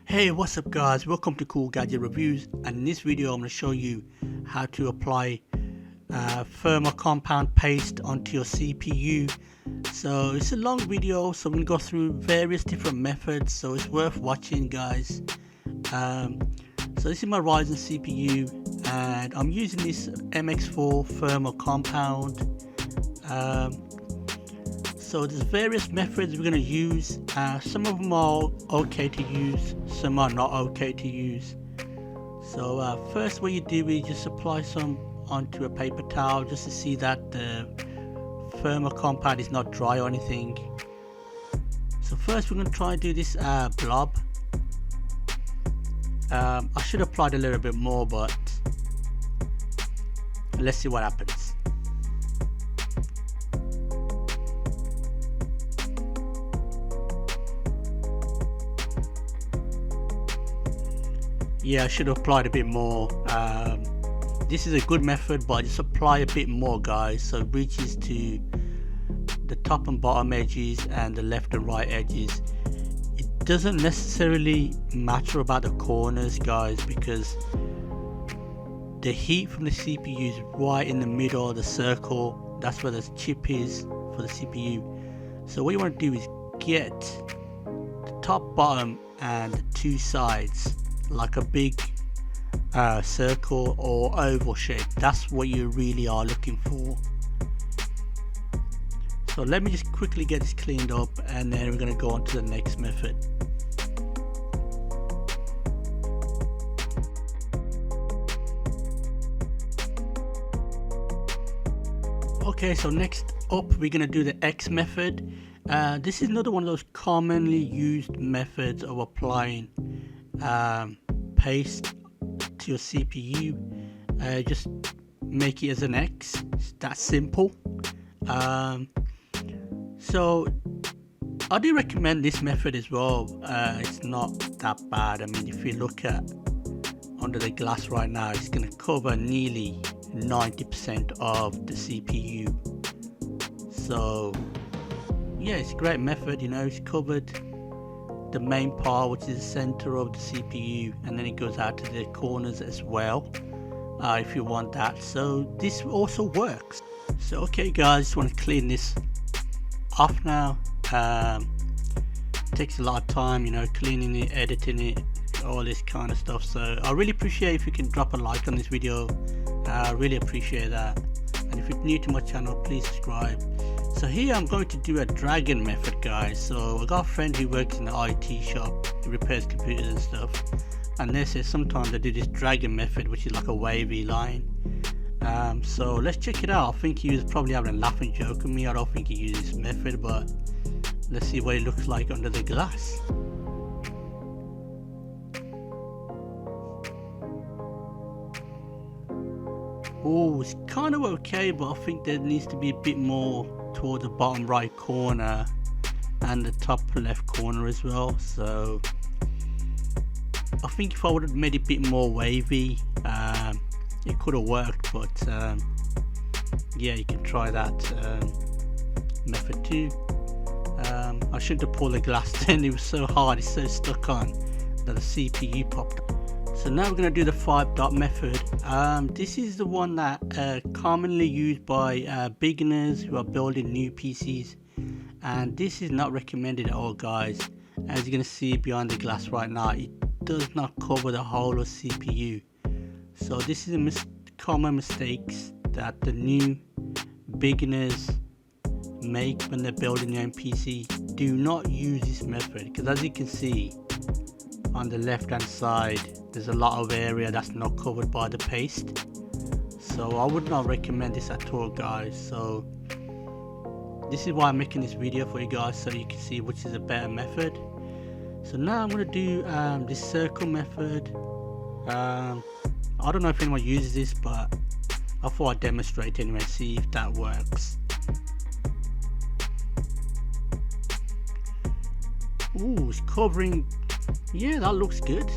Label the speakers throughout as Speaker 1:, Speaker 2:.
Speaker 1: Hey, what's up guys, welcome to Cool Gadget Reviews, and in this video I'm going to show you how to apply firmware compound paste onto your CPU. So it's a long video, so I'm going to go through various different methods, so it's worth watching guys. So this is my Ryzen CPU and I'm using this MX4 firmware compound. So there's various methods we're going to use. Some of them are okay to use, some are not okay to use. So first what you do is just apply some onto a paper towel just to see that the firmware compound is not dry or anything. So first we're going to try and do this blob. I should have applied a little bit more, but let's see what happens. Yeah, I should have applied a bit more. This is a good method, but just apply a bit more guys, so it reaches to the top and bottom edges and the left and right edges. It doesn't necessarily matter about the corners guys, because the heat from the CPU is right in the middle of the circle. That's where the chip is for the CPU. So what you want to do is get the top, bottom and the two sides like a big circle or oval shape. That's what you really are looking for. So let me just quickly get this cleaned up and then we're going to go on to the next method. Okay, so next up we're going to do the X method. This is another one of those commonly used methods of applying paste to your CPU. Just make it as an X. It's that simple. So I do recommend this method as well. It's not that bad. I mean, if you look at under the glass right now, it's going to cover nearly 90% of the CPU. So yeah, it's a great method. You know, it's covered the main part, which is the center of the CPU, and then it goes out to the corners as well if you want that. So this also works. So okay guys, just want to clean this off now. Takes a lot of time, you know, cleaning it, editing it, all this kind of stuff. So I really appreciate if you can drop a like on this video. I really appreciate that. And if you're new to my channel, please subscribe. So here I'm going to do a dragon method guys. So I got a friend who works in the IT shop, he repairs computers and stuff, and they say sometimes they do this dragon method, which is like a wavy line. So let's check it out. I think he was probably having a laughing joke with me. I don't think he uses this method, but let's see what it looks like under the glass. Oh, it's kind of okay, but I think there needs to be a bit more toward the bottom right corner and the top left corner as well. So I think if I would have made it a bit more wavy, it could have worked, but yeah, you can try that method too. I shouldn't have pulled the glass then, it was so hard, it's so stuck on that the CPU popped up. So now we're going to do the 5 dot method. This is the one that commonly used by beginners who are building new PCs, and this is not recommended at all guys. As you're going to see behind the glass right now, it does not cover the whole of CPU. So this is a common mistakes that the new beginners make when they're building their own PC. Do not use this method, because as you can see on the left hand side, there's a lot of area that's not covered by the paste. So I would not recommend this at all guys. So this is why I'm making this video for you guys, so you can see which is a better method. So now I'm going to do this circle method. I don't know if anyone uses this, but I thought I'd demonstrate anyway, see if that works. Ooh, it's covering. Yeah, that looks good.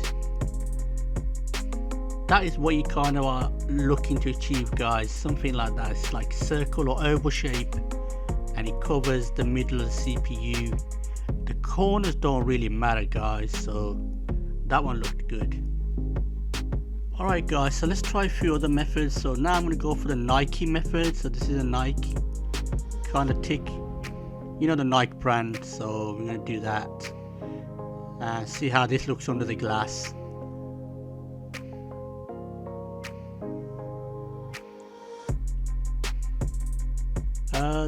Speaker 1: That is what you kind of are looking to achieve guys, something like that. It's like circle or oval shape and it covers the middle of the CPU. The corners don't really matter guys, so that one looked good. Alright guys, so let's try a few other methods. So now I'm going to go for the Nike method. So this is a Nike kind of tick, you know, the Nike brand. So we're going to do that and see how this looks under the glass.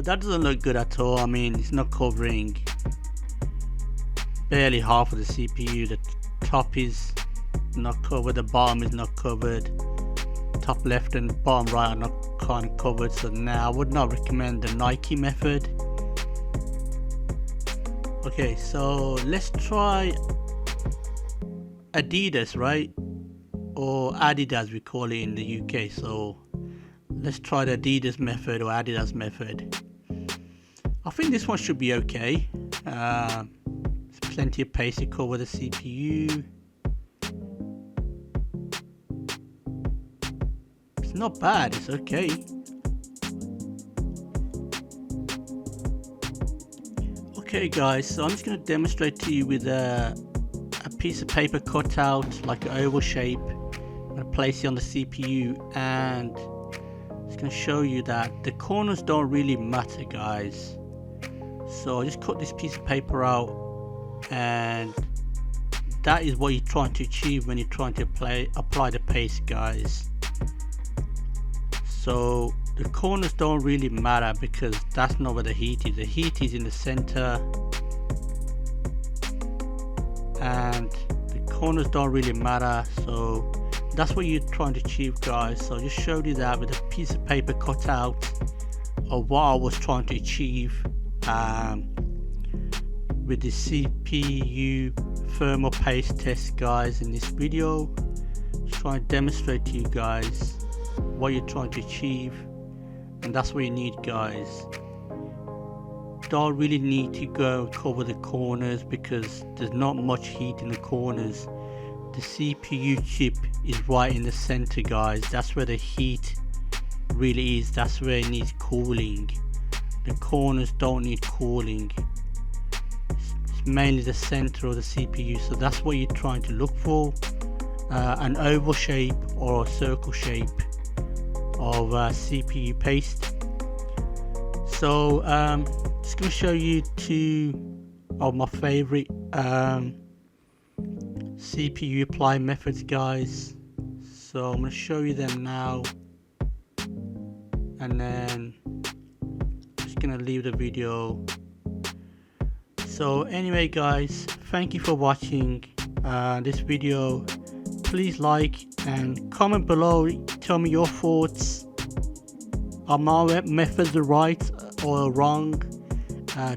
Speaker 1: That doesn't look good at all. I mean, it's not covering barely half of the CPU. The top is not covered, the bottom is not covered, top left and bottom right are not kind of covered. So now I would not recommend the Nike method. Okay, so let's try Adidas, right? Or Adidas we call it in the UK. So let's try the Adidas method or Adidas method. I think this one should be okay. There's plenty of space to cover the CPU. It's not bad, it's okay. Okay guys, so I'm just going to demonstrate to you with a piece of paper cut out like an oval shape. I'm going to place it on the CPU and it's going to show you that the corners don't really matter guys. So I just cut this piece of paper out, and that is what you're trying to achieve when you're trying to apply the paste guys. So the corners don't really matter because that's not where the heat is. The heat is in the center and the corners don't really matter. So that's what you're trying to achieve guys. So I just showed you that with a piece of paper cut out of what I was trying to achieve with the CPU thermal paste test guys in this video. Just trying to demonstrate to you guys what you're trying to achieve, and that's what you need guys. Don't really need to go cover the corners because there's not much heat in the corners. The CPU chip is right in the center guys. That's where the heat really is. That's where it needs cooling. The corners don't need cooling. It's mainly the center of the CPU. So that's what you're trying to look for. An oval shape or a circle shape of CPU paste. So just going to show you two of my favorite CPU apply methods guys. So I'm going to show you them now, and then I'm just going to leave the video. So anyway guys, thank you for watching this video. Please like and comment below, tell me your thoughts. Are my methods right or wrong?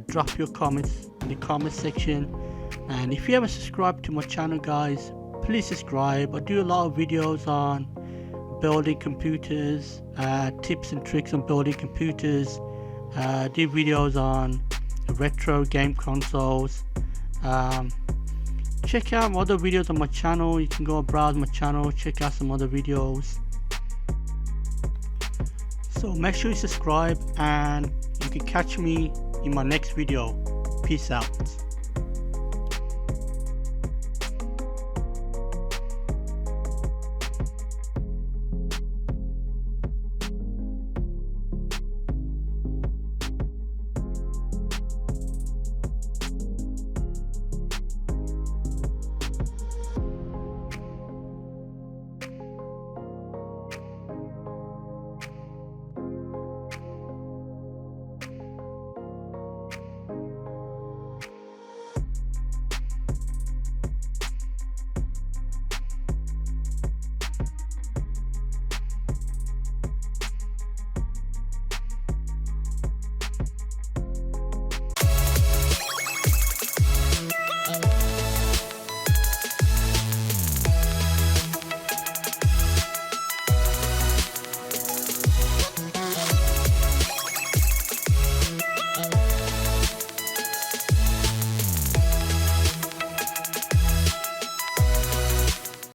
Speaker 1: Drop your comments in the comment section, and if you haven't subscribed to my channel guys, please subscribe. I do a lot of videos on building computers, tips and tricks on building computers. I do videos on retro game consoles. Check out other videos on my channel. You can go browse my channel, check out some other videos. So make sure you subscribe, and you can catch me in my next video. Peace out.